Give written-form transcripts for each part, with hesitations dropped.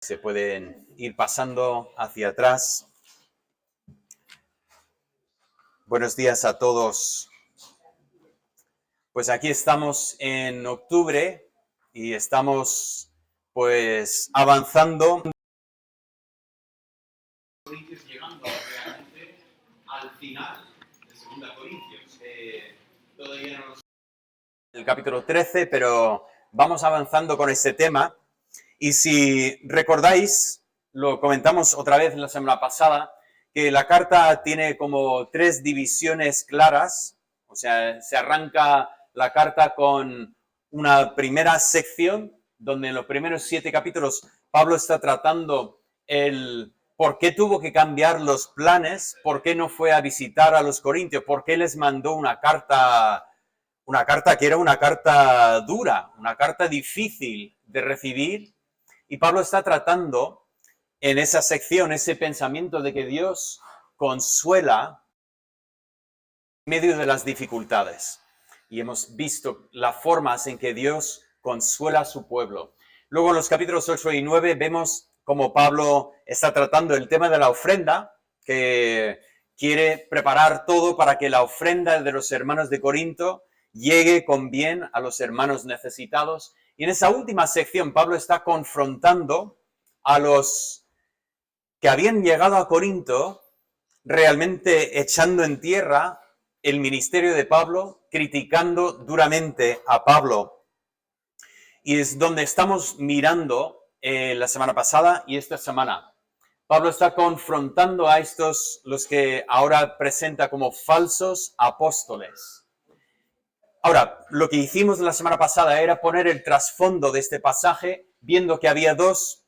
se pueden ir pasando hacia atrás. Buenos días a todos. Pues aquí estamos en octubre y estamos pues avanzando. Corintios llegando realmente al final de 2 Corintios. Todavía no el capítulo 13, pero vamos avanzando con este tema. Y si recordáis, lo comentamos otra vez la semana pasada, que la carta tiene como 3 divisiones claras. O sea, se arranca la carta con una primera sección, donde en los primeros 7 capítulos Pablo está tratando el por qué tuvo que cambiar los planes, por qué no fue a visitar a los corintios, por qué les mandó una carta que era una carta dura, una carta difícil de recibir. Y Pablo está tratando en esa sección ese pensamiento de que Dios consuela en medio de las dificultades. Y hemos visto las formas en que Dios consuela a su pueblo. Luego en los capítulos 8 y 9 vemos cómo Pablo está tratando el tema de la ofrenda, que quiere preparar todo para que la ofrenda de los hermanos de Corinto llegue con bien a los hermanos necesitados. Y en esa última sección Pablo está confrontando a los que habían llegado a Corinto, realmente echando en tierra el ministerio de Pablo, criticando duramente a Pablo. Y es donde estamos mirando la semana pasada y esta semana. Pablo está confrontando a estos, los que ahora presenta como falsos apóstoles. Ahora, lo que hicimos la semana pasada era poner el trasfondo de este pasaje, viendo que había dos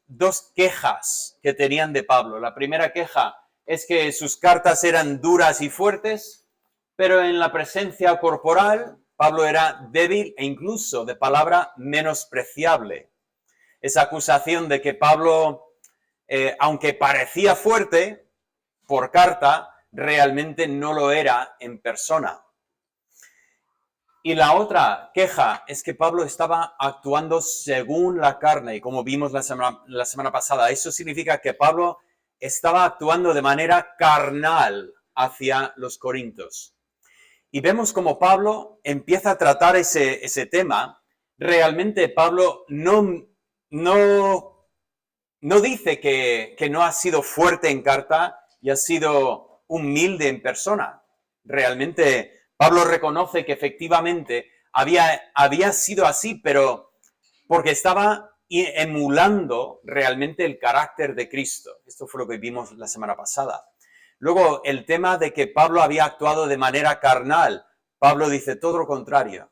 quejas que tenían de Pablo. La primera queja es que sus cartas eran duras y fuertes, pero en la presencia corporal Pablo era débil e incluso de palabra menospreciable. Esa acusación de que Pablo, aunque parecía fuerte por carta, realmente no lo era en persona. Y la otra queja es que Pablo estaba actuando según la carne, y como vimos la semana pasada. Eso significa que Pablo estaba actuando de manera carnal hacia los corintios. Y vemos como Pablo empieza a tratar ese tema. Realmente Pablo no dice que no ha sido fuerte en carta y ha sido humilde en persona. Realmente Pablo reconoce que efectivamente había sido así, pero porque estaba emulando realmente el carácter de Cristo. Esto fue lo que vimos la semana pasada. Luego, el tema de que Pablo había actuado de manera carnal. Pablo dice todo lo contrario.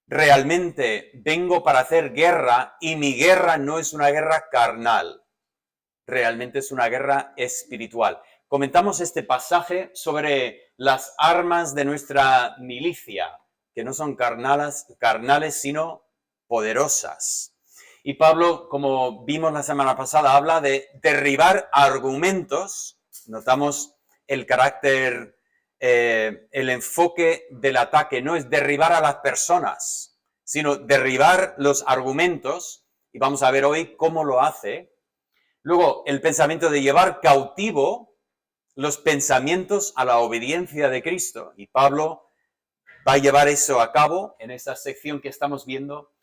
Realmente vengo para hacer guerra y mi guerra no es una guerra carnal. Realmente es una guerra espiritual. Comentamos este pasaje sobre las armas de nuestra milicia, que no son carnales, sino poderosas. Y Pablo, como vimos la semana pasada, habla de derribar argumentos. Notamos el carácter, el enfoque del ataque. No es derribar a las personas, sino derribar los argumentos. Y vamos a ver hoy cómo lo hace. Luego, el pensamiento de llevar cautivo los pensamientos a la obediencia de Cristo. Y Pablo va a llevar eso a cabo en esta sección que estamos viendo.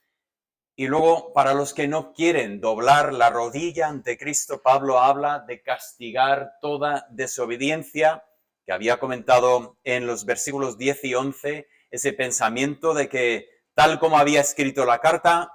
Y luego, para los que no quieren doblar la rodilla ante Cristo, Pablo habla de castigar toda desobediencia, que había comentado en los versículos 10 y 11, ese pensamiento de que tal como había escrito la carta,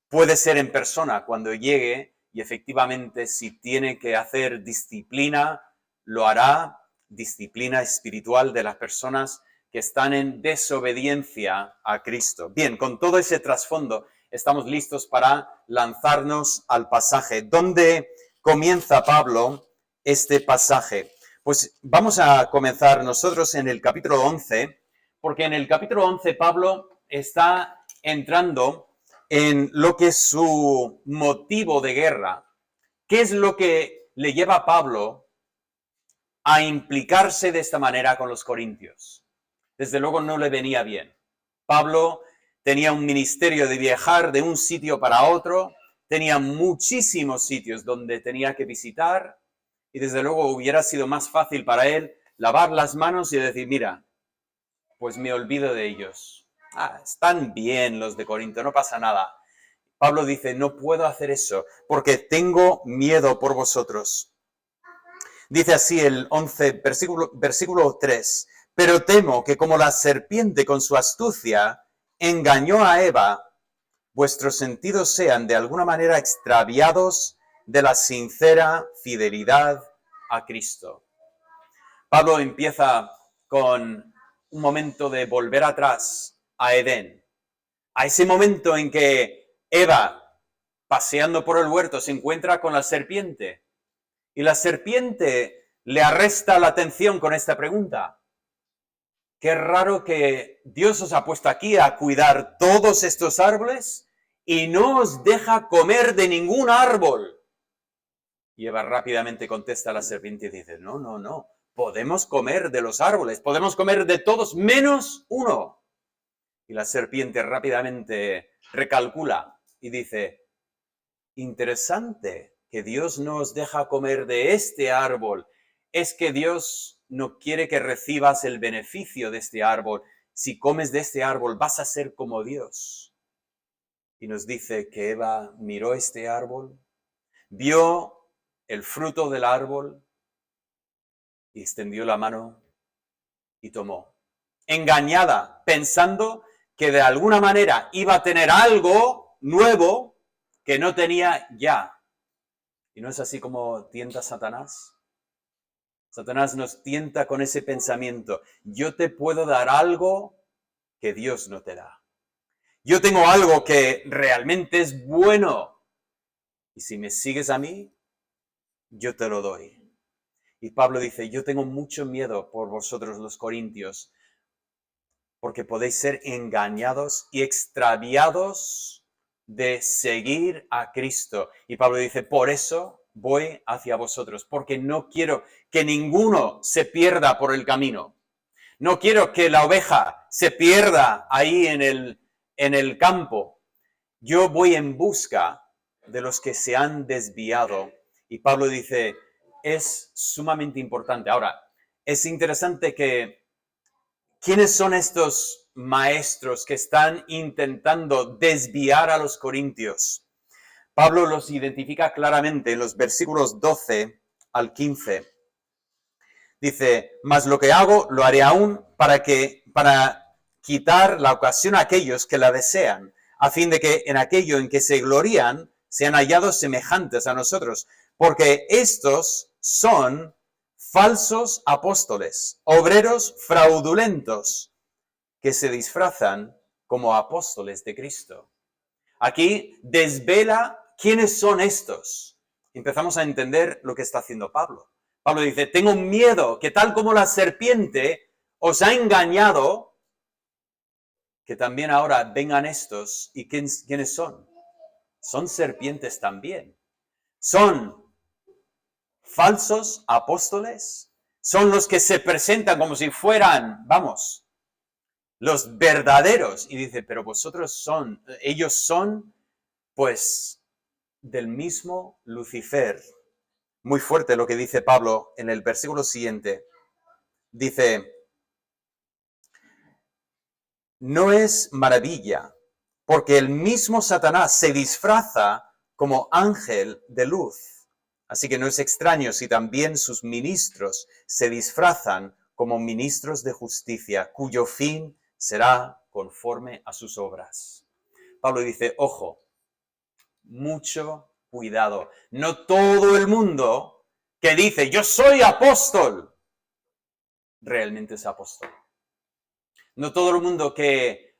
puede ser en persona cuando llegue. Y efectivamente, si tiene que hacer disciplina, lo hará, disciplina espiritual de las personas que están en desobediencia a Cristo. Bien, con todo ese trasfondo, estamos listos para lanzarnos al pasaje. ¿Dónde comienza Pablo este pasaje? Pues vamos a comenzar nosotros en el capítulo 11, porque en el capítulo 11 Pablo está entrando en lo que es su motivo de guerra. ¿Qué es lo que le lleva a Pablo a implicarse de esta manera con los corintios? Desde luego no le venía bien. Pablo tenía un ministerio de viajar de un sitio para otro, tenía muchísimos sitios donde tenía que visitar y desde luego hubiera sido más fácil para él lavar las manos y decir, mira, pues me olvido de ellos. Están bien los de Corinto, no pasa nada. Pablo dice, no puedo hacer eso porque tengo miedo por vosotros. Dice así el 11, versículo 3, pero temo que como la serpiente con su astucia engañó a Eva, vuestros sentidos sean de alguna manera extraviados de la sincera fidelidad a Cristo. Pablo empieza con un momento de volver atrás a Edén, a ese momento en que Eva, paseando por el huerto, se encuentra con la serpiente y la serpiente le arresta la atención con esta pregunta. Qué raro que Dios os ha puesto aquí a cuidar todos estos árboles y no os deja comer de ningún árbol. Y Eva rápidamente contesta a la serpiente y dice, no, podemos comer de los árboles, podemos comer de todos menos uno. Y la serpiente rápidamente recalcula y dice, interesante que Dios no os deja comer de este árbol. Es que Dios no quiere que recibas el beneficio de este árbol. Si comes de este árbol vas a ser como Dios. Y nos dice que Eva miró este árbol, vio el fruto del árbol y extendió la mano y tomó. Engañada, pensando que de alguna manera iba a tener algo nuevo que no tenía ya. ¿Y no es así como tienta Satanás? Satanás nos tienta con ese pensamiento. Yo te puedo dar algo que Dios no te da. Yo tengo algo que realmente es bueno. Y si me sigues a mí, yo te lo doy. Y Pablo dice, yo tengo mucho miedo por vosotros los corintios, porque podéis ser engañados y extraviados de seguir a Cristo. Y Pablo dice, por eso voy hacia vosotros, porque no quiero que ninguno se pierda por el camino. No quiero que la oveja se pierda ahí en el campo. Yo voy en busca de los que se han desviado. Y Pablo dice, es sumamente importante. Ahora, es interesante que ¿quiénes son estos maestros que están intentando desviar a los corintios? Pablo los identifica claramente en los versículos 12 al 15. Dice, mas lo que hago lo haré aún para quitar la ocasión a aquellos que la desean, a fin de que en aquello en que se glorían sean hallados semejantes a nosotros, porque estos son falsos apóstoles, obreros fraudulentos, que se disfrazan como apóstoles de Cristo. Aquí desvela quiénes son estos. Empezamos a entender lo que está haciendo Pablo. Pablo dice, tengo miedo que tal como la serpiente os ha engañado, que también ahora vengan estos. ¿Y quiénes son? Son serpientes también. Son falsos apóstoles. Son los que se presentan como si fueran, los verdaderos. Y dice, pero ellos son, pues, del mismo Lucifer. Muy fuerte lo que dice Pablo en el versículo siguiente. Dice, no es maravilla, porque el mismo Satanás se disfraza como ángel de luz. Así que no es extraño si también sus ministros se disfrazan como ministros de justicia, cuyo fin será conforme a sus obras. Pablo dice, ojo, mucho cuidado. No todo el mundo que dice, yo soy apóstol, realmente es apóstol. No todo el mundo que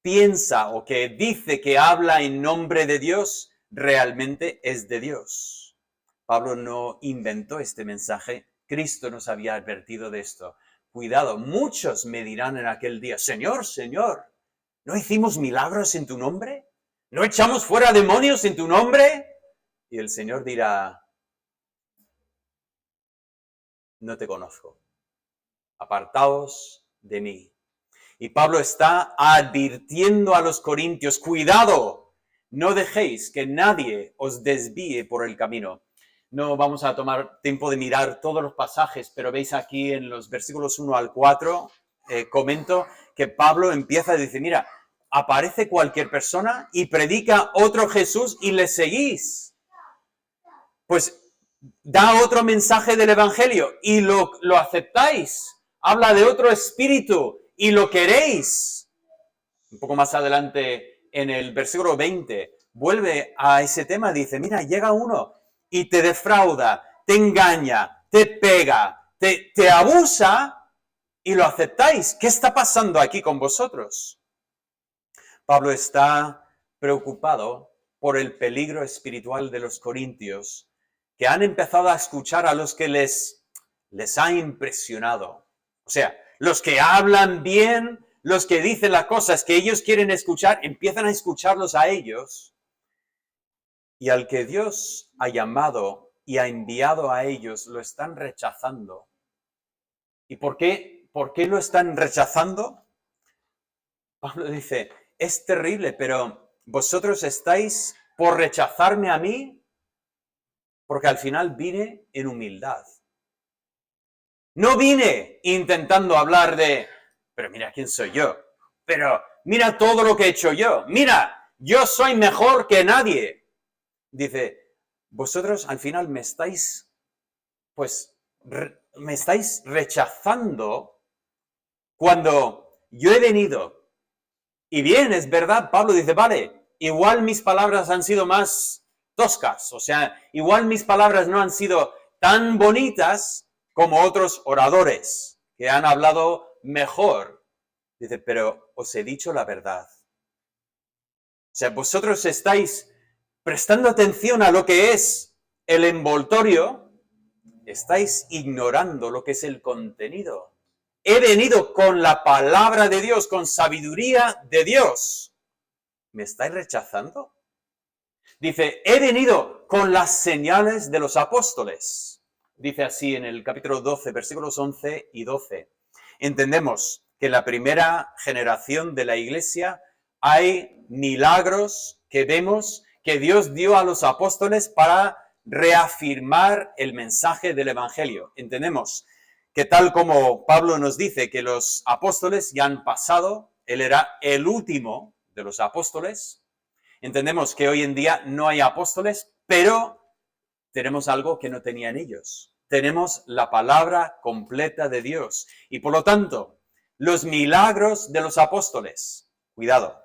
piensa o que dice que habla en nombre de Dios, realmente es de Dios. Pablo no inventó este mensaje. Cristo nos había advertido de esto. Cuidado, muchos me dirán en aquel día, Señor, Señor, ¿no hicimos milagros en tu nombre? ¿No echamos fuera demonios en tu nombre? Y el Señor dirá, no te conozco. Apartaos de mí. Y Pablo está advirtiendo a los corintios, cuidado no dejéis que nadie os desvíe por el camino. No vamos a tomar tiempo de mirar todos los pasajes, pero veis aquí en los versículos 1 al 4, comento que Pablo empieza a decir, mira, aparece cualquier persona y predica otro Jesús y le seguís. Pues da otro mensaje del Evangelio y lo aceptáis. Habla de otro espíritu y lo queréis. Un poco más adelante, en el versículo 20, vuelve a ese tema, dice, mira, llega uno y te defrauda, te engaña, te pega, te abusa y lo aceptáis. ¿Qué está pasando aquí con vosotros? Pablo está preocupado por el peligro espiritual de los corintios, que han empezado a escuchar a los que les ha impresionado. O sea, los que hablan bien, los que dicen las cosas que ellos quieren escuchar, empiezan a escucharlos a ellos. Y al que Dios ha llamado y ha enviado a ellos, lo están rechazando. ¿Y por qué lo están rechazando? Pablo dice, es terrible, pero vosotros estáis por rechazarme a mí, porque al final vine en humildad. No vine intentando hablar de, pero mira quién soy yo, pero mira todo lo que he hecho yo, mira, yo soy mejor que nadie. Dice, vosotros al final me estáis rechazando cuando yo he venido. Y bien, es verdad, Pablo dice, vale, igual mis palabras han sido más toscas, o sea, igual mis palabras no han sido tan bonitas como otros oradores que han hablado mejor. Dice, pero os he dicho la verdad. O sea, vosotros estáis prestando atención a lo que es el envoltorio, estáis ignorando lo que es el contenido. He venido con la palabra de Dios, con sabiduría de Dios. ¿Me estáis rechazando? Dice, he venido con las señales de los apóstoles. Dice así en el capítulo 12, versículos 11 y 12. Entendemos que en la primera generación de la iglesia hay milagros que vemos que Dios dio a los apóstoles para reafirmar el mensaje del Evangelio. Entendemos que tal como Pablo nos dice que los apóstoles ya han pasado, él era el último de los apóstoles. Entendemos que hoy en día no hay apóstoles, pero tenemos algo que no tenían ellos. Tenemos la palabra completa de Dios. Y por lo tanto, los milagros de los apóstoles, cuidado,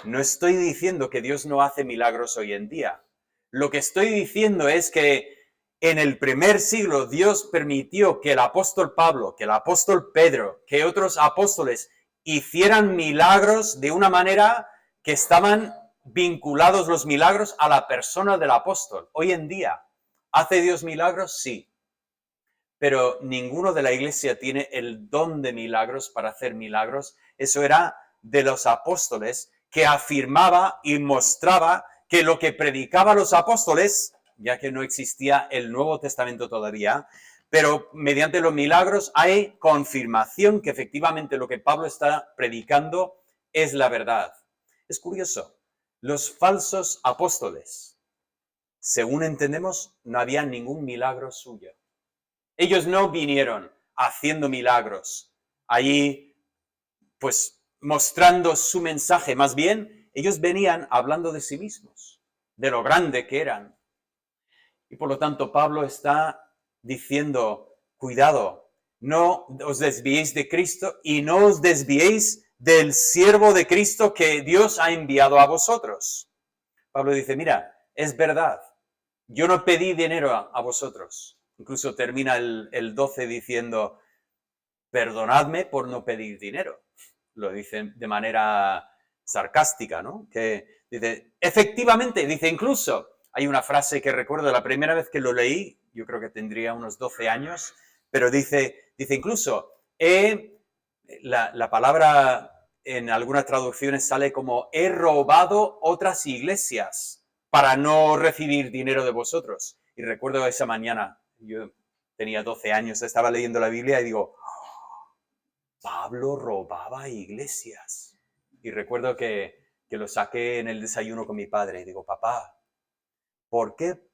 no estoy diciendo que Dios no hace milagros hoy en día. Lo que estoy diciendo es que en el primer siglo Dios permitió que el apóstol Pablo, que el apóstol Pedro, que otros apóstoles hicieran milagros de una manera que estaban vinculados los milagros a la persona del apóstol. Hoy en día, ¿hace Dios milagros? Sí. Pero ninguno de la iglesia tiene el don de milagros para hacer milagros. Eso era de los apóstoles, que afirmaba y mostraba que lo que predicaban los apóstoles, ya que no existía el Nuevo Testamento todavía, pero mediante los milagros hay confirmación que efectivamente lo que Pablo está predicando es la verdad. Es curioso, los falsos apóstoles, según entendemos, no había ningún milagro suyo. Ellos no vinieron haciendo milagros, allí pues mostrando su mensaje, más bien ellos venían hablando de sí mismos, de lo grande que eran. Y por lo tanto Pablo está diciendo, cuidado, no os desviéis de Cristo y no os desviéis del siervo de Cristo que Dios ha enviado a vosotros. Pablo dice, mira, es verdad, yo no pedí dinero a vosotros. Incluso termina el 12 diciendo, perdonadme por no pedir dinero. Lo dice de manera sarcástica, ¿no? Que dice, efectivamente, dice incluso, hay una frase que recuerdo la primera vez que lo leí, yo creo que tendría unos 12 años, pero dice incluso, la palabra en algunas traducciones sale como, he robado otras iglesias para no recibir dinero de vosotros. Y recuerdo esa mañana, yo tenía 12 años, estaba leyendo la Biblia y digo, Pablo robaba iglesias. Y recuerdo que que lo saqué en el desayuno con mi padre y digo, papá, ¿por qué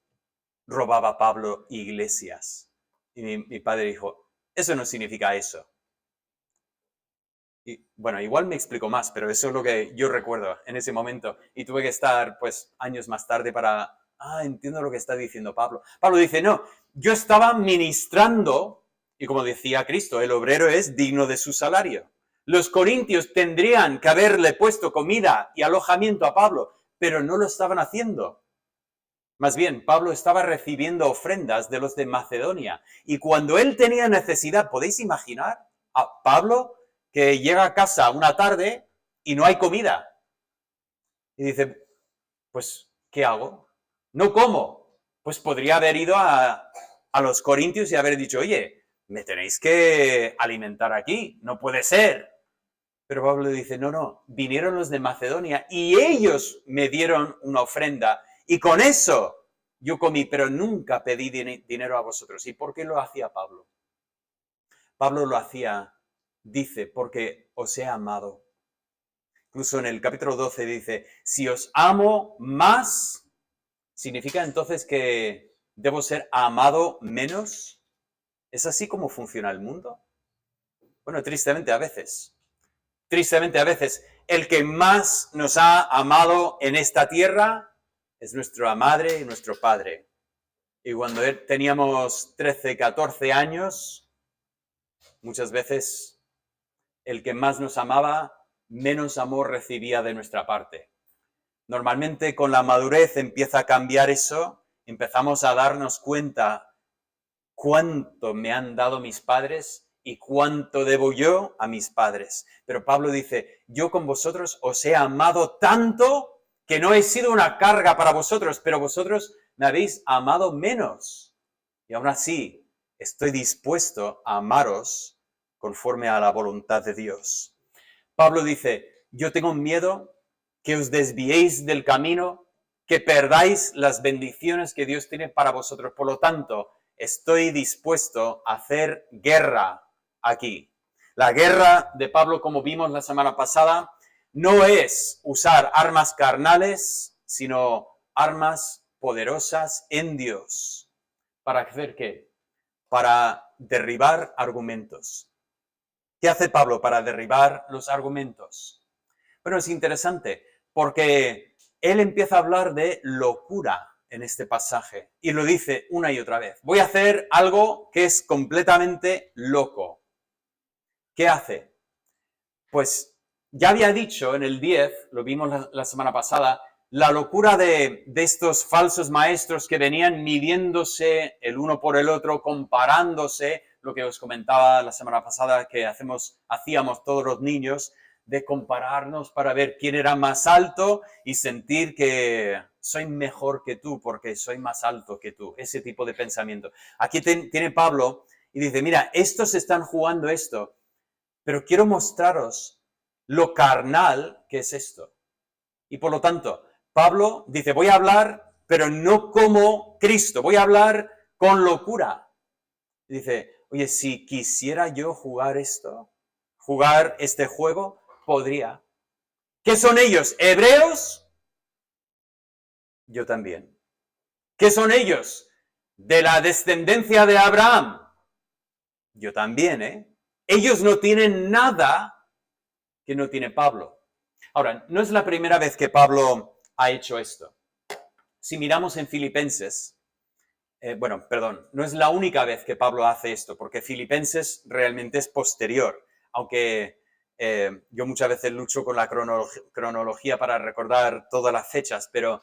robaba Pablo iglesias? Y mi padre dijo, eso no significa eso. Y, bueno, igual me explico más, pero eso es lo que yo recuerdo en ese momento. Y tuve que estar, pues, años más tarde para, entiendo lo que está diciendo Pablo. Pablo dice, no, yo estaba ministrando, y como decía Cristo, el obrero es digno de su salario. Los corintios tendrían que haberle puesto comida y alojamiento a Pablo, pero no lo estaban haciendo. Más bien, Pablo estaba recibiendo ofrendas de los de Macedonia. Y cuando él tenía necesidad, ¿podéis imaginar a Pablo que llega a casa una tarde y no hay comida? Y dice, pues, ¿qué hago? No como. Pues podría haber ido a los corintios y haber dicho, oye, me tenéis que alimentar aquí, no puede ser. Pero Pablo dice, no, vinieron los de Macedonia y ellos me dieron una ofrenda y con eso yo comí, pero nunca pedí dinero a vosotros. ¿Y por qué lo hacía Pablo? Pablo lo hacía, dice, porque os he amado. Incluso en el capítulo 12 dice, si os amo más, ¿significa entonces que debo ser amado menos? ¿Es así como funciona el mundo? Bueno, tristemente a veces. Tristemente a veces, el que más nos ha amado en esta tierra es nuestra madre y nuestro padre. Y cuando teníamos 13, 14 años, muchas veces el que más nos amaba, menos amor recibía de nuestra parte. Normalmente con la madurez empieza a cambiar eso, empezamos a darnos cuenta cuánto me han dado mis padres y cuánto debo yo a mis padres. Pero Pablo dice, yo con vosotros os he amado tanto que no he sido una carga para vosotros, pero vosotros me habéis amado menos. Y aún así, estoy dispuesto a amaros conforme a la voluntad de Dios. Pablo dice, yo tengo miedo que os desviéis del camino, que perdáis las bendiciones que Dios tiene para vosotros. Por lo tanto, estoy dispuesto a hacer guerra aquí. La guerra de Pablo, como vimos la semana pasada, no es usar armas carnales, sino armas poderosas en Dios. ¿Para hacer qué? Para derribar argumentos. ¿Qué hace Pablo para derribar los argumentos? Bueno, es interesante porque él empieza a hablar de locura en este pasaje y lo dice una y otra vez. Voy a hacer algo que es completamente loco. ¿Qué hace? Pues ya había dicho en el 10, lo vimos la semana pasada, la locura de estos falsos maestros que venían midiéndose el uno por el otro, comparándose, lo que os comentaba la semana pasada que hacíamos todos los niños, de compararnos para ver quién era más alto y sentir que soy mejor que tú porque soy más alto que tú. Ese tipo de pensamiento. Aquí tiene Pablo y dice, mira, estos están jugando esto, pero quiero mostraros lo carnal que es esto. Y por lo tanto, Pablo dice, voy a hablar, pero no como Cristo, voy a hablar con locura. Y dice, oye, si quisiera yo jugar este juego, podría. ¿Qué son ellos? ¿Hebreos? Yo también. ¿Qué son ellos? De la descendencia de Abraham. Yo también, ¿eh? Ellos no tienen nada que no tiene Pablo. Ahora, no es la primera vez que Pablo ha hecho esto. Si miramos en Filipenses, no es la única vez que Pablo hace esto, porque Filipenses realmente es posterior, aunque yo muchas veces lucho con la cronología para recordar todas las fechas, pero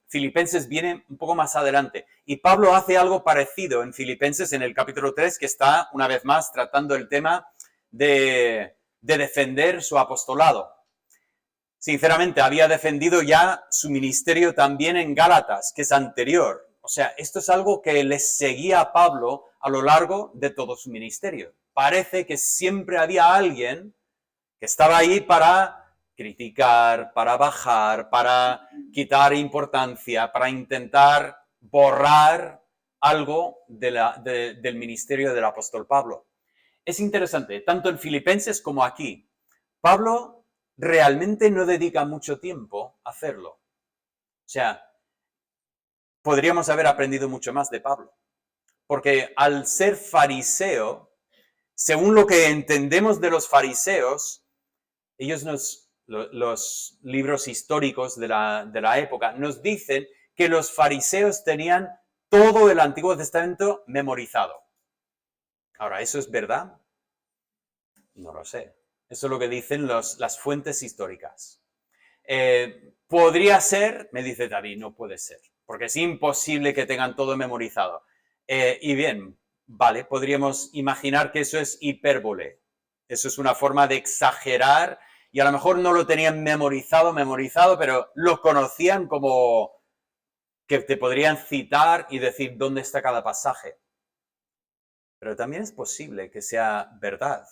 Filipenses viene un poco más adelante. Y Pablo hace algo parecido en Filipenses en el capítulo 3, que está una vez más tratando el tema de defender su apostolado. Sinceramente, había defendido ya su ministerio también en Gálatas, que es anterior. O sea, esto es algo que les seguía a Pablo a lo largo de todo su ministerio. Parece que siempre había alguien que estaba ahí para criticar, para bajar, para quitar importancia, para intentar borrar algo del ministerio del apóstol Pablo. Es interesante, tanto en Filipenses como aquí. Pablo realmente no dedica mucho tiempo a hacerlo. O sea, podríamos haber aprendido mucho más de Pablo. Porque al ser fariseo, según lo que entendemos de los fariseos, ellos los libros históricos de la época nos dicen que los fariseos tenían todo el Antiguo Testamento memorizado. Ahora, ¿eso es verdad? No lo sé. Eso es lo que dicen las fuentes históricas. ¿Podría ser? Me dice David, no puede ser, porque es imposible que tengan todo memorizado. Y bien, vale, podríamos imaginar que eso es hipérbole. Eso es una forma de exagerar y a lo mejor no lo tenían memorizado, pero lo conocían como que te podrían citar y decir dónde está cada pasaje. Pero también es posible que sea verdad.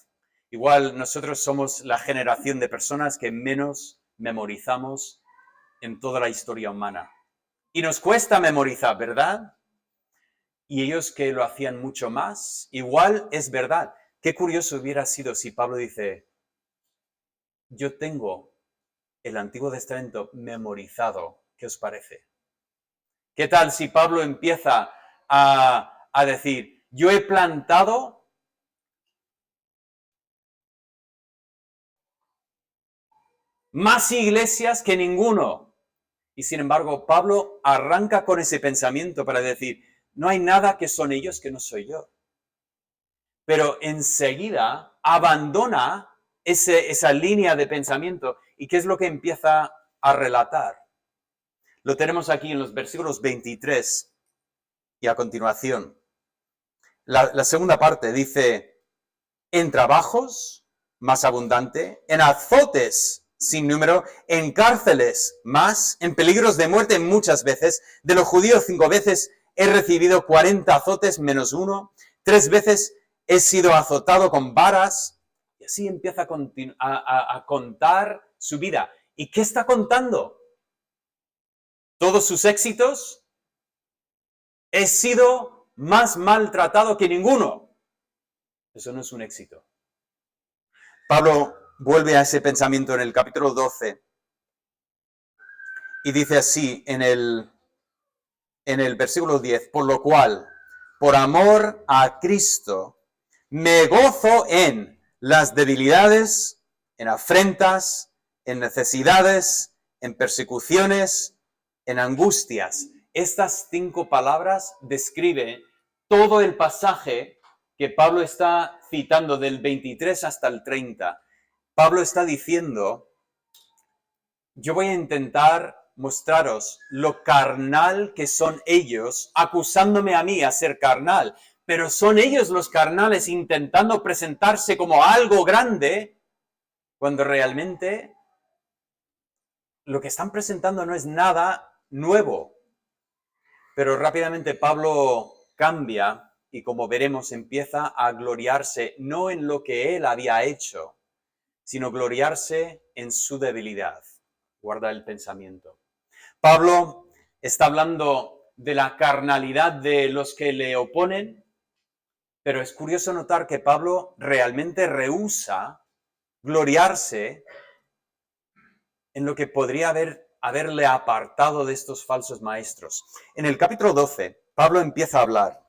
Igual nosotros somos la generación de personas que menos memorizamos en toda la historia humana. Y nos cuesta memorizar, ¿verdad? Y ellos que lo hacían mucho más, igual es verdad. Qué curioso hubiera sido si Pablo dice, yo tengo el Antiguo Testamento memorizado, ¿qué os parece? ¿Qué tal si Pablo empieza a decir, yo he plantado más iglesias que ninguno? Y sin embargo, Pablo arranca con ese pensamiento para decir, no hay nada que son ellos que no soy yo. Pero enseguida abandona esa línea de pensamiento. ¿Y qué es lo que empieza a relatar? Lo tenemos aquí en los versículos 23 y a continuación. La segunda parte dice, en trabajos más abundante, en azotes sin número, en cárceles más, en peligros de muerte muchas veces, de los judíos 5 veces he recibido 40 azotes menos 1, 3 veces he sido azotado con varas, y así empieza a contar su vida. ¿Y qué está contando? ¿Todos sus éxitos? He sido más maltratado que ninguno. Eso no es un éxito. Pablo vuelve a ese pensamiento en el capítulo 12 y dice así en el versículo 10, por lo cual, por amor a Cristo, me gozo en las debilidades, en afrentas, en necesidades, en persecuciones, en angustias. Estas 5 palabras describen todo el pasaje que Pablo está citando del 23 hasta el 30. Pablo está diciendo, yo voy a intentar mostraros lo carnal que son ellos, acusándome a mí a ser carnal, pero son ellos los carnales intentando presentarse como algo grande, cuando realmente lo que están presentando no es nada nuevo. Pero rápidamente Pablo cambia y, como veremos, empieza a gloriarse no en lo que él había hecho, sino gloriarse en su debilidad. Guarda el pensamiento. Pablo está hablando de la carnalidad de los que le oponen, pero es curioso notar que Pablo realmente rehúsa gloriarse en lo que podría haberle apartado de estos falsos maestros. En el capítulo 12, Pablo empieza a hablar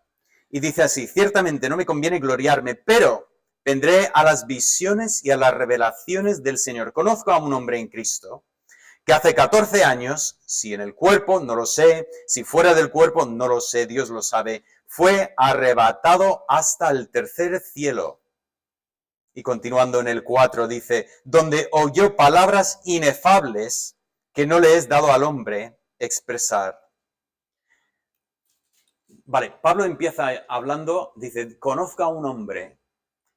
y dice así, ciertamente no me conviene gloriarme, pero vendré a las visiones y a las revelaciones del Señor. Conozco a un hombre en Cristo que hace 14 años, si en el cuerpo, no lo sé, si fuera del cuerpo, no lo sé, Dios lo sabe, fue arrebatado hasta el tercer cielo. Y continuando en el 4 dice, donde oyó palabras inefables que no le es dado al hombre expresar. Vale, Pablo empieza hablando, dice, conozco a un hombre.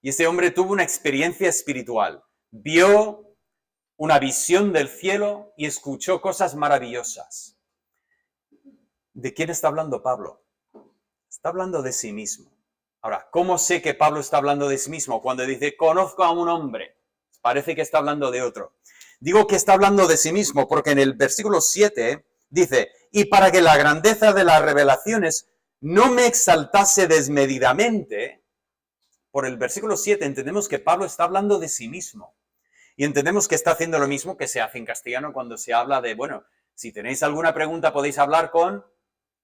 Y ese hombre tuvo una experiencia espiritual. Vio una visión del cielo y escuchó cosas maravillosas. ¿De quién está hablando Pablo? Está hablando de sí mismo. Ahora, ¿cómo sé que Pablo está hablando de sí mismo? Cuando dice, conozco a un hombre, parece que está hablando de otro. Digo que está hablando de sí mismo porque en el versículo 7 dice, y para que la grandeza de las revelaciones no me exaltase desmedidamente, por el versículo 7 entendemos que Pablo está hablando de sí mismo. Y entendemos que está haciendo lo mismo que se hace en castellano cuando se habla de, bueno, si tenéis alguna pregunta podéis hablar con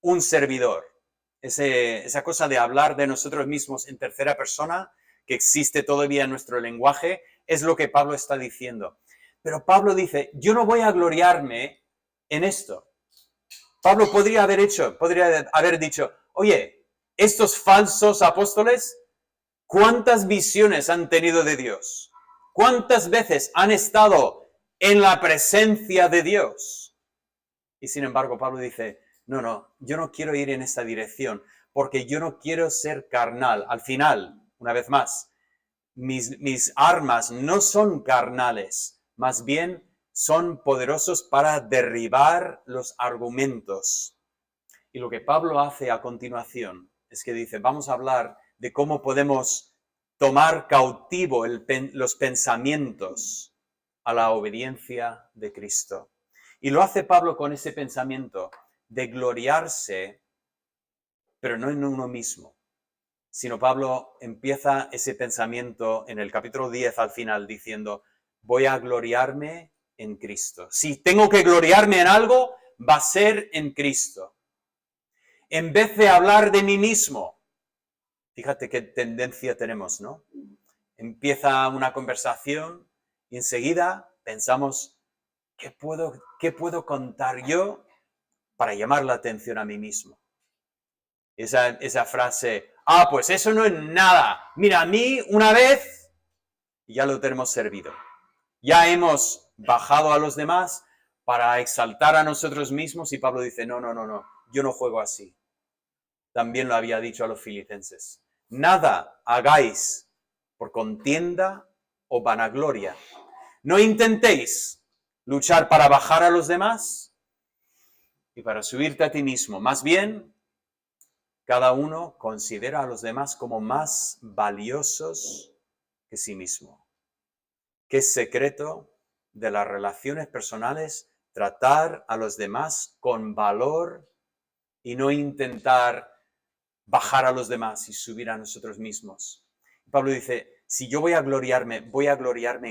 un servidor. Esa cosa de hablar de nosotros mismos en tercera persona, que existe todavía en nuestro lenguaje, es lo que Pablo está diciendo. Pero Pablo dice, yo no voy a gloriarme en esto. Pablo podría haber dicho, oye, estos falsos apóstoles, ¿cuántas visiones han tenido de Dios? ¿Cuántas veces han estado en la presencia de Dios? Y sin embargo, Pablo dice, no, yo no quiero ir en esta dirección, porque yo no quiero ser carnal. Al final, una vez más, mis armas no son carnales, más bien son poderosos para derribar los argumentos. Y lo que Pablo hace a continuación es que dice, vamos a hablar de cómo podemos tomar cautivo los pensamientos a la obediencia de Cristo. Y lo hace Pablo con ese pensamiento de gloriarse, pero no en uno mismo, sino Pablo empieza ese pensamiento en el capítulo 10 al final diciendo, voy a gloriarme en Cristo. Si tengo que gloriarme en algo, va a ser en Cristo. En vez de hablar de mí mismo, fíjate qué tendencia tenemos, ¿no? Empieza una conversación y enseguida pensamos, ¿qué puedo contar yo para llamar la atención a mí mismo? Esa frase, pues eso no es nada. Mira, a mí una vez ya lo tenemos servido. Ya hemos bajado a los demás para exaltar a nosotros mismos y Pablo dice, no, yo no juego así. También lo había dicho a los filipenses. Nada hagáis por contienda o vanagloria. No intentéis luchar para bajar a los demás y para subirte a ti mismo. Más bien, cada uno considera a los demás como más valiosos que sí mismo. ¿Qué secreto de las relaciones personales? Tratar a los demás con valor y no intentar bajar a los demás y subir a nosotros mismos. Pablo dice, si yo voy a gloriarme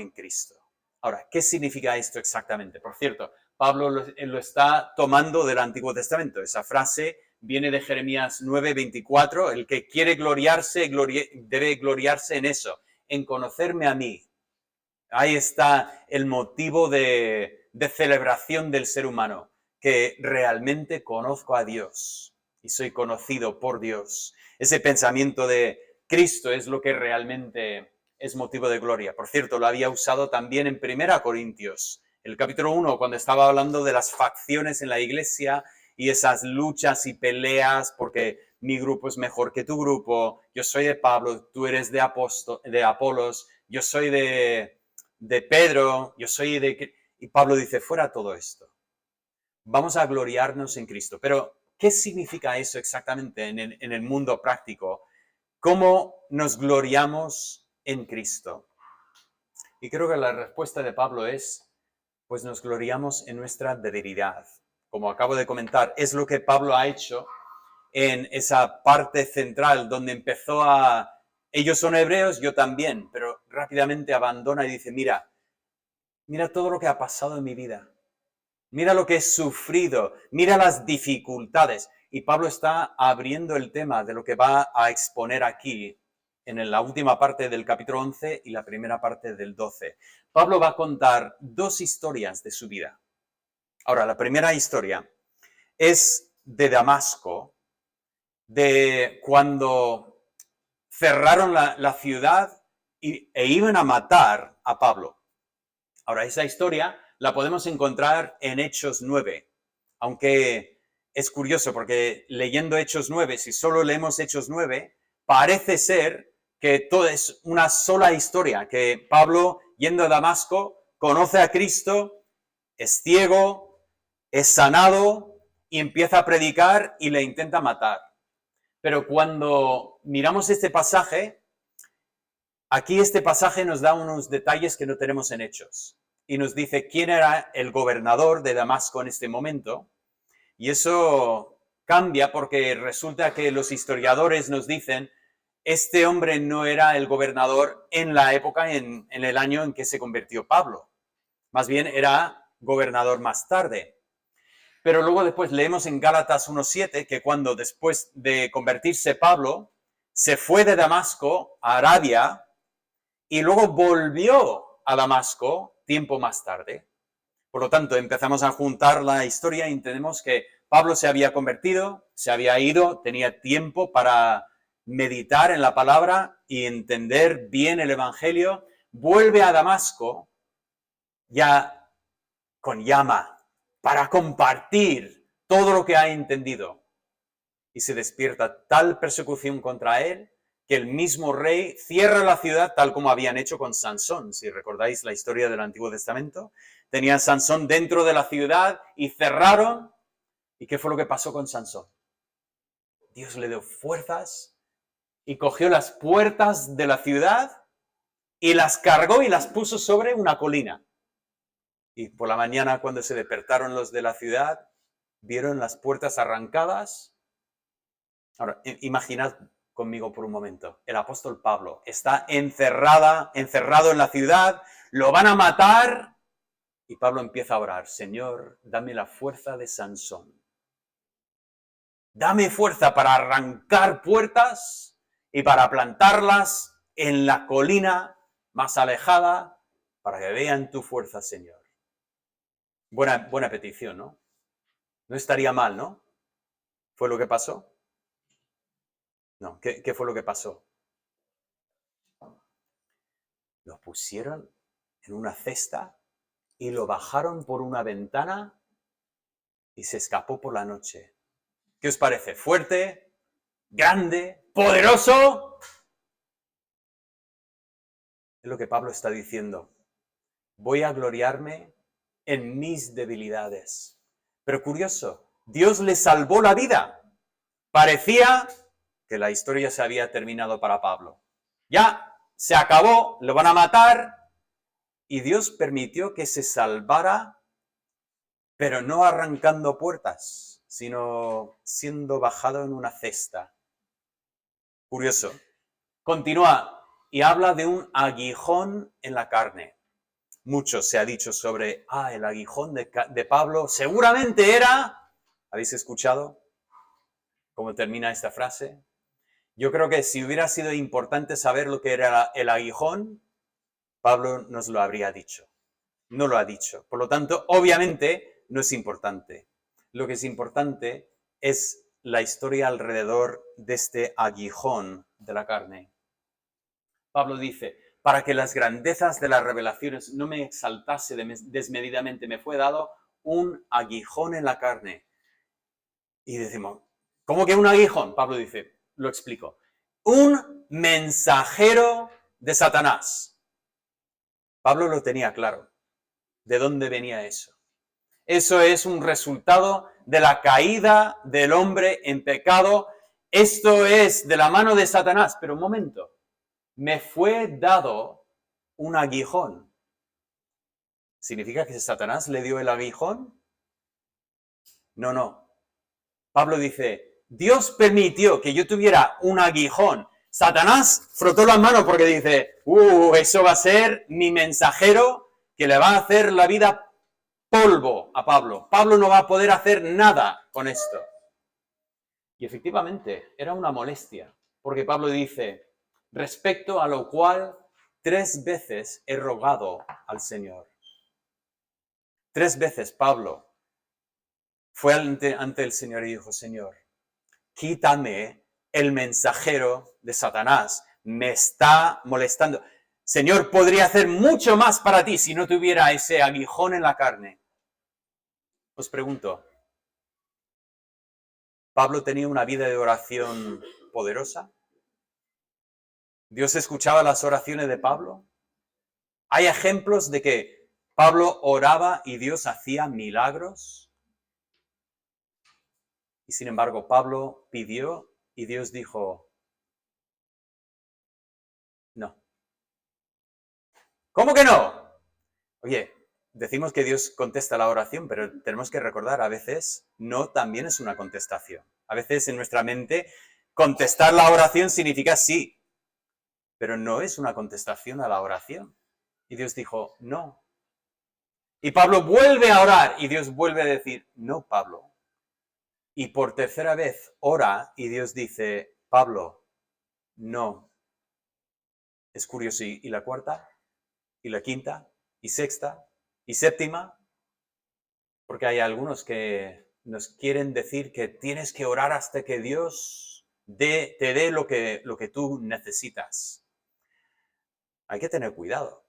en Cristo. Ahora, ¿qué significa esto exactamente? Por cierto, Pablo lo está tomando del Antiguo Testamento. Esa frase viene de Jeremías 9:24. El que quiere gloriarse, debe gloriarse en eso, en conocerme a mí. Ahí está el motivo de celebración del ser humano, que realmente conozco a Dios y soy conocido por Dios. Ese pensamiento de Cristo es lo que realmente es motivo de gloria. Por cierto, lo había usado también en 1 Corintios, el capítulo 1, cuando estaba hablando de las facciones en la iglesia y esas luchas y peleas, porque mi grupo es mejor que tu grupo, yo soy de Pablo, tú eres de Apolos, yo soy de Pedro, yo soy de... Y Pablo dice, fuera todo esto. Vamos a gloriarnos en Cristo. Pero, ¿qué significa eso exactamente en el mundo práctico? ¿Cómo nos gloriamos en Cristo? Y creo que la respuesta de Pablo es, pues nos gloriamos en nuestra debilidad. Como acabo de comentar, es lo que Pablo ha hecho en esa parte central donde empezó a... Ellos son hebreos, yo también, pero rápidamente abandona y dice, mira todo lo que ha pasado en mi vida. Mira lo que he sufrido, mira las dificultades. Y Pablo está abriendo el tema de lo que va a exponer aquí en la última parte del capítulo 11 y la primera parte del 12. Pablo va a contar dos historias de su vida. Ahora, la primera historia es de Damasco, de cuando cerraron la ciudad e iban a matar a Pablo. Ahora, esa historia la podemos encontrar en Hechos 9, aunque es curioso porque leyendo Hechos 9, si solo leemos Hechos 9, parece ser que todo es una sola historia, que Pablo, yendo a Damasco, conoce a Cristo, es ciego, es sanado y empieza a predicar y le intenta matar. Pero cuando miramos este pasaje, aquí este pasaje nos da unos detalles que no tenemos en Hechos. Y nos dice quién era el gobernador de Damasco en este momento. Y eso cambia porque resulta que los historiadores nos dicen este hombre no era el gobernador en la época, en el año en que se convirtió Pablo. Más bien era gobernador más tarde. Pero luego después leemos en Gálatas 1:7 que cuando después de convertirse Pablo, se fue de Damasco a Arabia y luego volvió a Damasco tiempo más tarde. Por lo tanto, empezamos a juntar la historia y entendemos que Pablo se había convertido, se había ido, tenía tiempo para meditar en la palabra y entender bien el Evangelio, vuelve a Damasco ya con llama para compartir todo lo que ha entendido. Y se despierta tal persecución contra él que el mismo rey cierra la ciudad tal como habían hecho con Sansón. Si recordáis la historia del Antiguo Testamento, tenían Sansón dentro de la ciudad y cerraron. ¿Y qué fue lo que pasó con Sansón? Dios le dio fuerzas y cogió las puertas de la ciudad y las cargó y las puso sobre una colina. Y por la mañana, cuando se despertaron los de la ciudad, vieron las puertas arrancadas. Ahora, imaginad conmigo por un momento. El apóstol Pablo está encerrado en la ciudad, lo van a matar, y Pablo empieza a orar: Señor, dame la fuerza de Sansón. Dame fuerza para arrancar puertas y para plantarlas en la colina más alejada, para que vean tu fuerza, Señor. Buena petición, ¿no? No estaría mal, ¿no? ¿Fue lo que pasó? No, ¿qué fue lo que pasó? Lo pusieron en una cesta y lo bajaron por una ventana y se escapó por la noche. ¿Qué os parece? ¿Fuerte? ¿Grande? ¿Poderoso? Es lo que Pablo está diciendo. Voy a gloriarme en mis debilidades. Pero curioso, Dios le salvó la vida. Parecía que la historia se había terminado para Pablo. Ya se acabó, lo van a matar, y Dios permitió que se salvara, pero no arrancando puertas, sino siendo bajado en una cesta. Curioso. Continúa y habla de un aguijón en la carne. Mucho se ha dicho sobre, el aguijón de Pablo seguramente era... ¿Habéis escuchado cómo termina esta frase? Yo creo que si hubiera sido importante saber lo que era el aguijón, Pablo nos lo habría dicho. No lo ha dicho. Por lo tanto, obviamente, no es importante. Lo que es importante es la historia alrededor de este aguijón de la carne. Pablo dice: para que las grandezas de las revelaciones no me exaltase desmedidamente, me fue dado un aguijón en la carne. Y decimos, ¿cómo que un aguijón? Pablo dice, lo explico: un mensajero de Satanás. Pablo lo tenía claro. ¿De dónde venía eso? Eso es un resultado de la caída del hombre en pecado. Esto es de la mano de Satanás. Pero un momento, me fue dado un aguijón. ¿Significa que Satanás le dio el aguijón? No. Pablo dice, Dios permitió que yo tuviera un aguijón. Satanás frotó las manos porque dice, eso va a ser mi mensajero que le va a hacer la vida polvo a Pablo. Pablo no va a poder hacer nada con esto. Y efectivamente, era una molestia, porque Pablo dice, respecto a lo cual 3 veces he rogado al Señor. 3 veces Pablo fue ante el Señor y dijo, Señor, quítame el mensajero de Satanás, me está molestando. Señor, podría hacer mucho más para ti si no tuviera ese aguijón en la carne. Os pregunto, ¿Pablo tenía una vida de oración poderosa? ¿Dios escuchaba las oraciones de Pablo? ¿Hay ejemplos de que Pablo oraba y Dios hacía milagros? Y sin embargo, Pablo pidió y Dios dijo, no. ¿Cómo que no? Oye, decimos que Dios contesta la oración, pero tenemos que recordar, a veces no también es una contestación. A veces en nuestra mente contestar la oración significa sí, pero no es una contestación a la oración. Y Dios dijo, no. Y Pablo vuelve a orar y Dios vuelve a decir, no, Pablo. Y por tercera vez ora y Dios dice, Pablo, no. Es curioso. ¿Y la cuarta? ¿Y la quinta? ¿Y sexta? ¿Y séptima? Porque hay algunos que nos quieren decir que tienes que orar hasta que Dios te dé lo que tú necesitas. Hay que tener cuidado,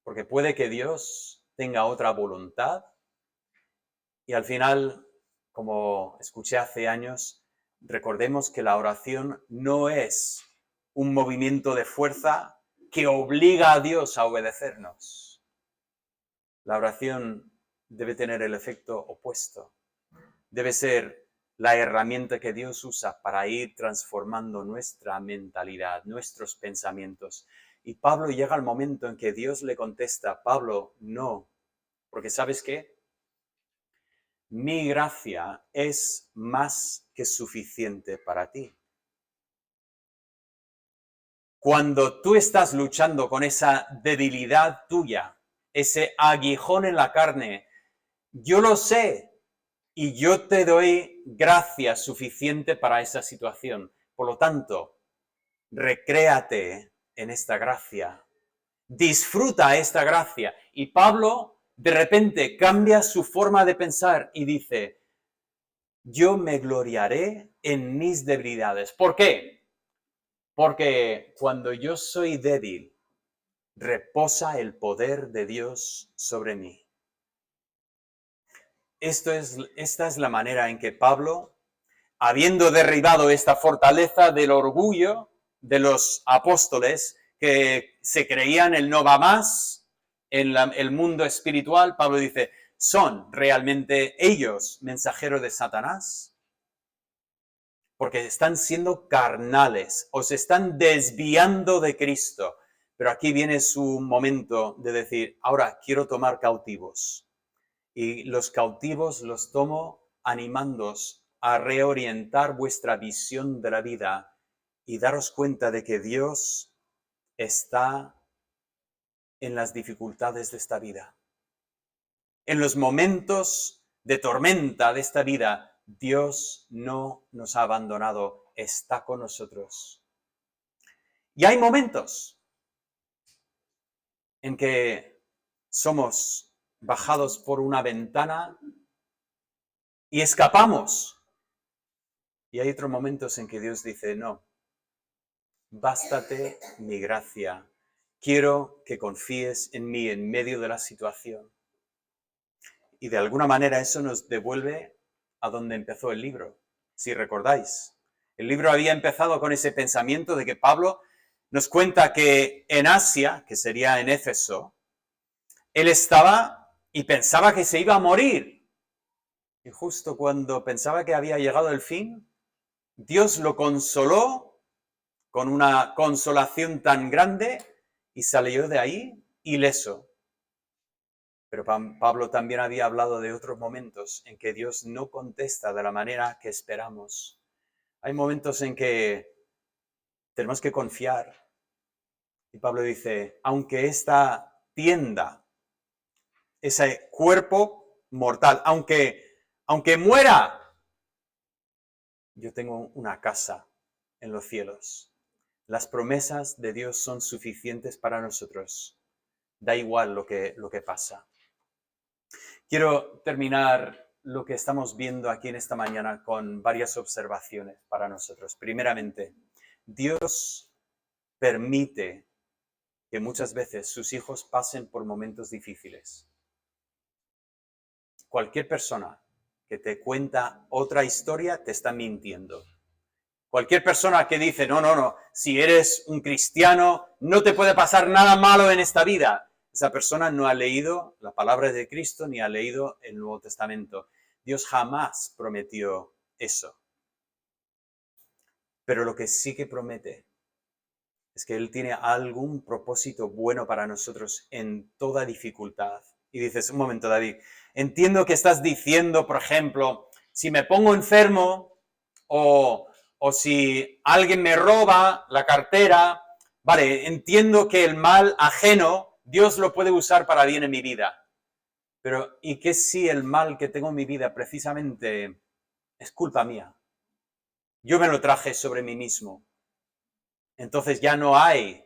porque puede que Dios tenga otra voluntad y al final, como escuché hace años, recordemos que la oración no es un movimiento de fuerza que obliga a Dios a obedecernos. La oración debe tener el efecto opuesto. Debe ser la herramienta que Dios usa para ir transformando nuestra mentalidad, nuestros pensamientos. Y Pablo llega al momento en que Dios le contesta, Pablo, no, porque ¿sabes qué? Mi gracia es más que suficiente para ti. Cuando tú estás luchando con esa debilidad tuya, ese aguijón en la carne, yo lo sé y yo te doy gracia suficiente para esa situación. Por lo tanto, recréate en esta gracia. Disfruta esta gracia. Y Pablo de repente cambia su forma de pensar y dice, yo me gloriaré en mis debilidades. ¿Por qué? Porque cuando yo soy débil, reposa el poder de Dios sobre mí. Esta es la manera en que Pablo, habiendo derribado esta fortaleza del orgullo de los apóstoles que se creían el no va más en el mundo espiritual, Pablo dice, ¿son realmente ellos mensajeros de Satanás? Porque están siendo carnales, o se están desviando de Cristo. Pero aquí viene su momento de decir, ahora quiero tomar cautivos. Y los cautivos los tomo animándoos a reorientar vuestra visión de la vida y daros cuenta de que Dios está en las dificultades de esta vida. En los momentos de tormenta de esta vida, Dios no nos ha abandonado, está con nosotros. Y hay momentos en que somos bajados por una ventana y escapamos. Y hay otros momentos en que Dios dice, no, bástate mi gracia. Quiero que confíes en mí en medio de la situación. Y de alguna manera eso nos devuelve a donde empezó el libro, si recordáis. El libro había empezado con ese pensamiento de que Pablo nos cuenta que en Asia, que sería en Éfeso, él estaba y pensaba que se iba a morir. Y justo cuando pensaba que había llegado el fin, Dios lo consoló con una consolación tan grande y salió de ahí ileso. Pero Pablo también había hablado de otros momentos en que Dios no contesta de la manera que esperamos. Hay momentos en que tenemos que confiar. Y Pablo dice, aunque esta tienda, ese cuerpo mortal, aunque muera, yo tengo una casa en los cielos. Las promesas de Dios son suficientes para nosotros. Da igual lo que pasa. Quiero terminar lo que estamos viendo aquí en esta mañana con varias observaciones para nosotros. Primeramente, Dios permite que muchas veces sus hijos pasen por momentos difíciles. Cualquier persona que te cuenta otra historia te está mintiendo. Cualquier persona que dice, no, si eres un cristiano, no te puede pasar nada malo en esta vida. Esa persona no ha leído la palabra de Cristo ni ha leído el Nuevo Testamento. Dios jamás prometió eso. Pero lo que sí que promete es que Él tiene algún propósito bueno para nosotros en toda dificultad. Y dices, un momento, David, entiendo que estás diciendo, por ejemplo, si me pongo enfermo o si alguien me roba la cartera, vale, entiendo que el mal ajeno, Dios lo puede usar para bien en mi vida. Pero, ¿y qué si el mal que tengo en mi vida precisamente es culpa mía? Yo me lo traje sobre mí mismo. Entonces ya no hay.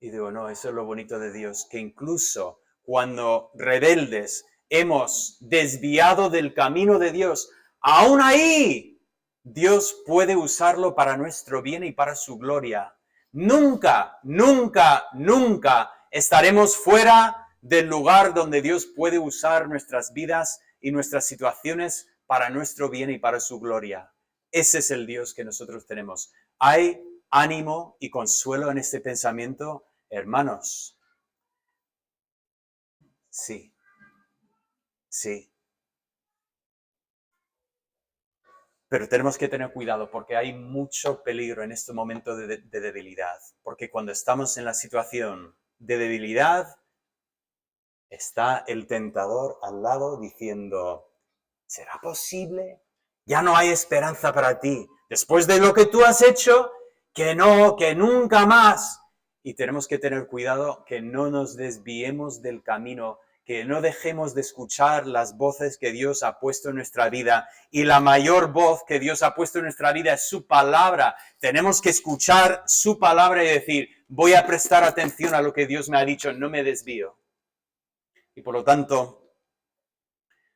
Y digo, no, eso es lo bonito de Dios, que incluso cuando rebeldes hemos desviado del camino de Dios, aún ahí Dios puede usarlo para nuestro bien y para su gloria. Nunca, nunca, nunca estaremos fuera del lugar donde Dios puede usar nuestras vidas y nuestras situaciones para nuestro bien y para su gloria. Ese es el Dios que nosotros tenemos. Hay ánimo y consuelo en este pensamiento, hermanos. Sí, sí. Pero tenemos que tener cuidado porque hay mucho peligro en este momento de debilidad. Porque cuando estamos en la situación de debilidad, está el tentador al lado diciendo, ¿será posible? Ya no hay esperanza para ti. Después de lo que tú has hecho, que no, que nunca más. Y tenemos que tener cuidado que no nos desviemos del camino, que no dejemos de escuchar las voces que Dios ha puesto en nuestra vida. Y la mayor voz que Dios ha puesto en nuestra vida es su palabra. Tenemos que escuchar su palabra y decir, voy a prestar atención a lo que Dios me ha dicho, no me desvío. Y por lo tanto,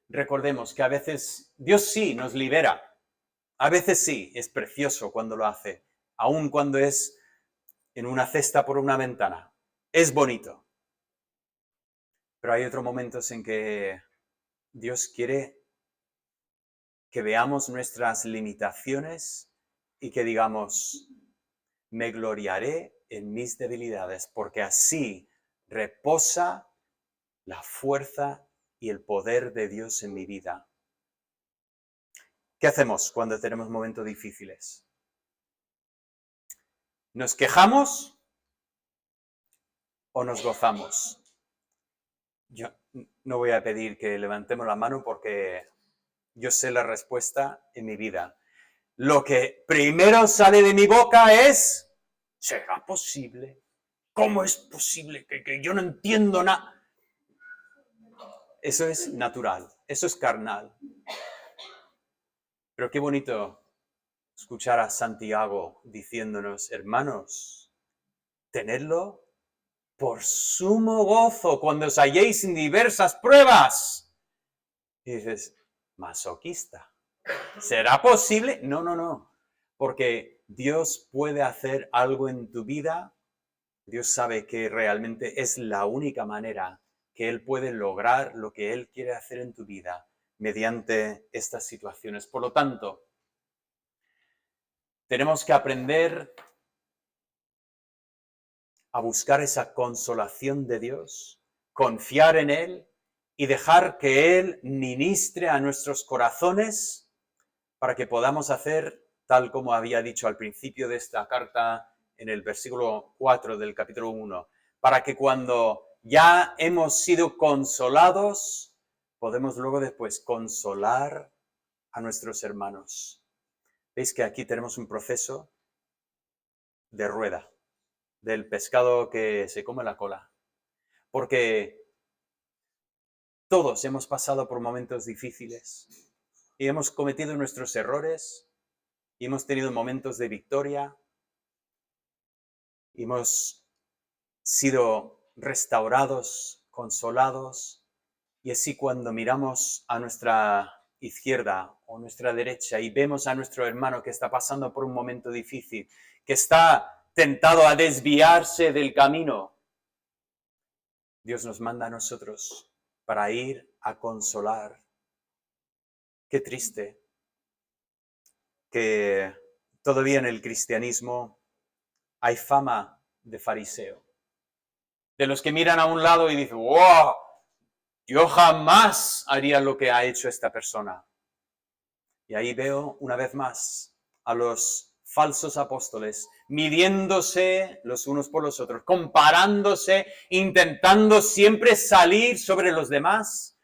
recordemos que a veces Dios sí nos libera. A veces sí, es precioso cuando lo hace, aun cuando es en una cesta por una ventana. Es bonito. Pero hay otros momentos en que Dios quiere que veamos nuestras limitaciones y que digamos, me gloriaré en mis debilidades, porque así reposa la fuerza y el poder de Dios en mi vida. ¿Qué hacemos cuando tenemos momentos difíciles? ¿Nos quejamos o nos gozamos? Yo no voy a pedir que levantemos la mano porque yo sé la respuesta en mi vida. Lo que primero sale de mi boca es, ¿será posible? ¿Cómo es posible que yo no entiendo nada? Eso es natural, eso es carnal. Pero qué bonito escuchar a Santiago diciéndonos, hermanos, tenedlo por sumo gozo cuando os halléis en diversas pruebas. Y dices, masoquista. ¿Será posible? No, no, no. Porque Dios puede hacer algo en tu vida. Dios sabe que realmente es la única manera que Él puede lograr lo que Él quiere hacer en tu vida mediante estas situaciones. Por lo tanto, tenemos que aprender a buscar esa consolación de Dios, confiar en Él y dejar que Él ministre a nuestros corazones para que podamos hacer, tal como había dicho al principio de esta carta en el versículo 4 del capítulo 1, para que cuando ya hemos sido consolados, podemos luego después consolar a nuestros hermanos. Veis que aquí tenemos un proceso de rueda, del pescado que se come la cola. Porque todos hemos pasado por momentos difíciles y hemos cometido nuestros errores y hemos tenido momentos de victoria y hemos sido restaurados, consolados, y así cuando miramos a nuestra izquierda o nuestra derecha y vemos a nuestro hermano que está pasando por un momento difícil, que está tentado a desviarse del camino, Dios nos manda a nosotros para ir a consolar. Qué triste que todavía en el cristianismo hay fama de fariseo. De los que miran a un lado y dicen, ¡wow! Yo jamás haría lo que ha hecho esta persona. Y ahí veo una vez más a los falsos apóstoles midiéndose los unos por los otros, comparándose, intentando siempre salir sobre los demás.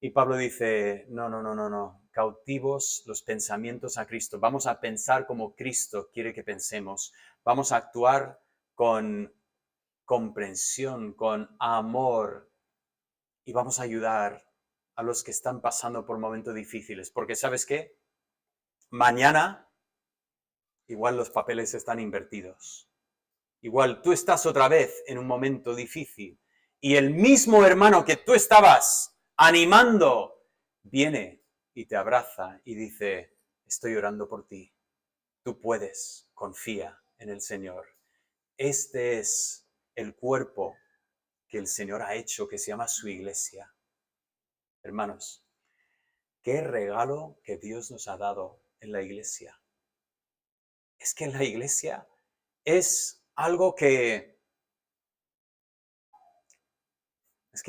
Y Pablo dice, no, no, no, no, no, cautivos los pensamientos a Cristo. Vamos a pensar como Cristo quiere que pensemos. Vamos a actuar con comprensión, con amor, y vamos a ayudar a los que están pasando por momentos difíciles. Porque ¿sabes qué? Mañana igual los papeles están invertidos. Igual tú estás otra vez en un momento difícil y el mismo hermano que tú estabas animando viene y te abraza y dice, estoy orando por ti. Tú puedes, confía en el Señor. Este es el cuerpo que el Señor ha hecho, que se llama su iglesia. Hermanos, qué regalo que Dios nos ha dado en la iglesia. Es que en la iglesia es algo que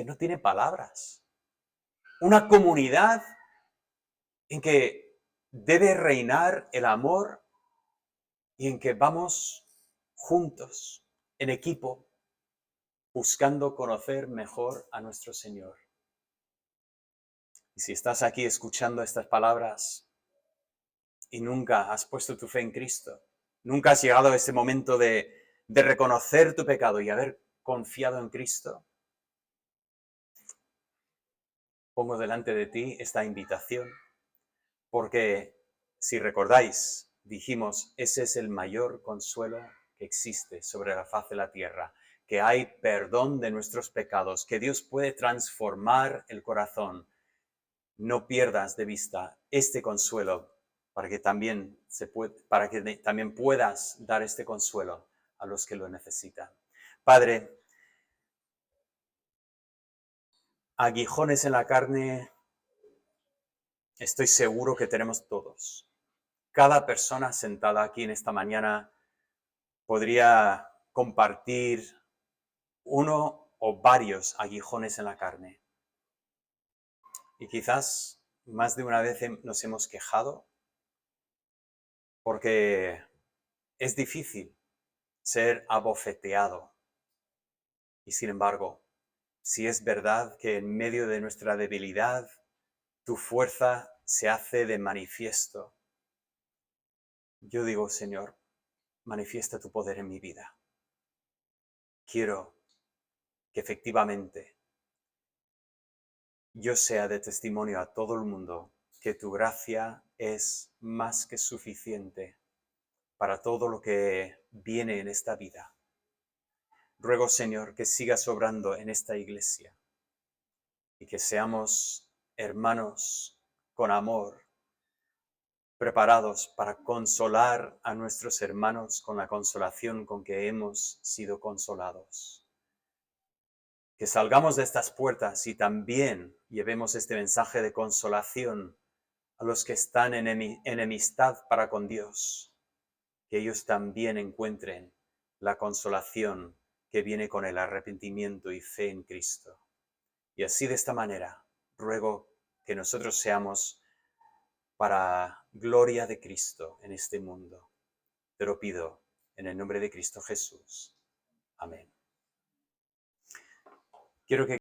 no tiene palabras. Una comunidad en que debe reinar el amor y en que vamos juntos, en equipo, buscando conocer mejor a nuestro Señor. Y si estás aquí escuchando estas palabras y nunca has puesto tu fe en Cristo, nunca has llegado a ese momento de reconocer tu pecado y haber confiado en Cristo, pongo delante de ti esta invitación, porque si recordáis, dijimos, ese es el mayor consuelo que existe sobre la faz de la tierra, que hay perdón de nuestros pecados, que Dios puede transformar el corazón. No pierdas de vista este consuelo para que también puedas dar este consuelo a los que lo necesitan. Padre, aguijones en la carne, estoy seguro que tenemos todos. Cada persona sentada aquí en esta mañana podría compartir uno o varios aguijones en la carne. Y quizás más de una vez nos hemos quejado porque es difícil ser abofeteado. Y sin embargo, si es verdad que en medio de nuestra debilidad, tu fuerza se hace de manifiesto, yo digo, Señor, manifiesta tu poder en mi vida. Quiero que efectivamente yo sea de testimonio a todo el mundo que tu gracia es más que suficiente para todo lo que viene en esta vida. Ruego, Señor, que sigas obrando en esta iglesia y que seamos hermanos con amor, preparados para consolar a nuestros hermanos con la consolación con que hemos sido consolados. Que salgamos de estas puertas y también llevemos este mensaje de consolación a los que están en enemistad para con Dios, que ellos también encuentren la consolación que viene con el arrepentimiento y fe en Cristo. Y así de esta manera ruego que nosotros seamos para gloria de Cristo en este mundo. Te lo pido en el nombre de Cristo Jesús. Amén. Quiero que